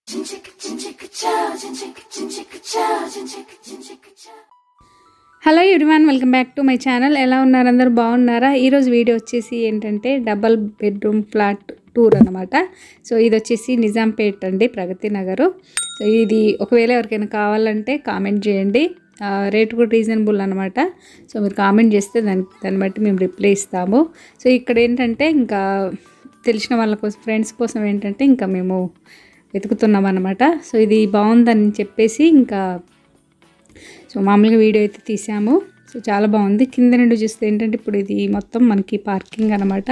Hello everyone, welcome back to my channel. ఎలా ఉన్నారు? అందరూ బాగున్నారా? ఈరోజు వీడియో వచ్చేసి ఏంటంటే డబల్ బెడ్రూమ్ ఫ్లాట్ టూర్ అనమాట. సో ఇది వచ్చేసి నిజాంపేట్ అండి, ప్రగతి నగరు. సో ఇది ఒకవేళ ఎవరికైనా కావాలంటే కామెంట్ చేయండి. రేట్ కూడా రీజనబుల్ అనమాట. సో మీరు కామెంట్ చేస్తే దాన్ని బట్టి మేము రిప్లై ఇస్తాము. సో ఇక్కడ ఏంటంటే ఇంకా తెలిసిన వాళ్ళ కోసం, ఫ్రెండ్స్ కోసం ఏంటంటే ఇంకా మేము వెతుకుతున్నాం అనమాట. సో ఇది బాగుందని చెప్పేసి ఇంకా సో మామూలుగా వీడియో అయితే తీసాము. సో చాలా బాగుంది. కింద నుండి చూస్తే ఏంటంటే ఇప్పుడు ఇది మొత్తం మనకి పార్కింగ్ అనమాట.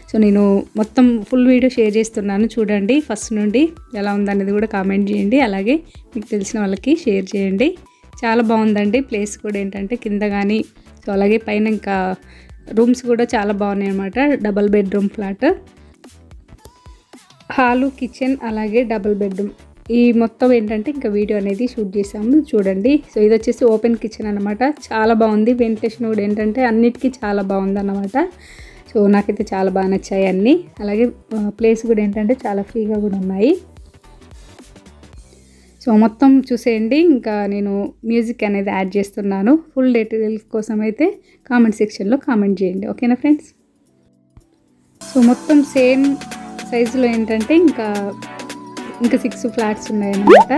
సో నేను మొత్తం ఫుల్ వీడియో షేర్ చేస్తున్నాను, చూడండి. ఫస్ట్ నుండి ఎలా ఉందనేది కూడా కామెంట్ చేయండి. అలాగే మీకు తెలిసిన వాళ్ళకి షేర్ చేయండి. చాలా బాగుందండి ప్లేస్ కూడా. ఏంటంటే కింద కానీ, సో అలాగే పైన ఇంకా రూమ్స్ కూడా చాలా బాగున్నాయి అనమాట. Double bedroom flat, hall, kitchen, అలాగే డబుల్ బెడ్రూమ్. ఈ మొత్తం ఏంటంటే ఇంకా వీడియో అనేది షూట్ చేసాము, చూడండి. సో ఇది వచ్చేసి ఓపెన్ కిచెన్ అనమాట. చాలా బాగుంది. వెంటిలేషన్ కూడా ఏంటంటే అన్నిటికీ చాలా బాగుంది అన్నమాట. సో నాకైతే చాలా బాగా నచ్చాయి అన్నీ. అలాగే ప్లేస్ కూడా ఏంటంటే చాలా ఫ్రీగా కూడా ఉన్నాయి. సో మొత్తం చూసేయండి. ఇంకా నేను మ్యూజిక్ అనేది యాడ్ చేస్తున్నాను. ఫుల్ డీటెయిల్స్ కోసం అయితే కామెంట్ సెక్షన్లో కామెంట్ చేయండి, ఓకేనా ఫ్రెండ్స్? సో మొత్తం సేమ్ సైజులో ఏంటంటే ఇంకా 6 ఫ్లాట్స్ ఉన్నాయన్నమాట.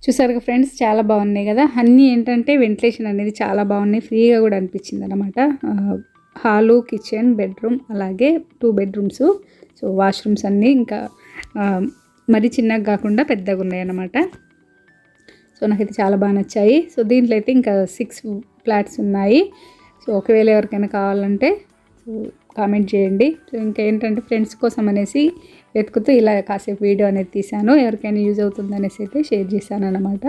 చూసారుగా ఫ్రెండ్స్, చాలా బాగున్నాయి కదా. అన్నీ ఏంటంటే వెంటిలేషన్ అనేది చాలా బాగున్నాయి, ఫ్రీగా కూడా అనిపించింది అనమాట. హాలు, కిచెన్, బెడ్రూమ్, అలాగే 2 బెడ్రూమ్స్. సో వాష్రూమ్స్ అన్నీ ఇంకా మరి చిన్నగా కాకుండా పెద్దగా ఉన్నాయి అన్నమాట. సో నాకైతే చాలా బాగా నచ్చాయి. సో దీంట్లో అయితే ఇంకా 6 ఫ్లాట్స్ ఉన్నాయి. సో ఒకవేళ ఎవరికైనా కావాలంటే సో కామెంట్ చేయండి. సో ఇంకా ఏంటంటే ఫ్రెండ్స్ కోసం అనేసి వెతుకుతూ ఇలా కాసేపు వీడియో అనేది తీశాను. ఎవరికైనా యూజ్ అవుతుంది అనేసి అయితే షేర్ చేశాను అన్నమాట.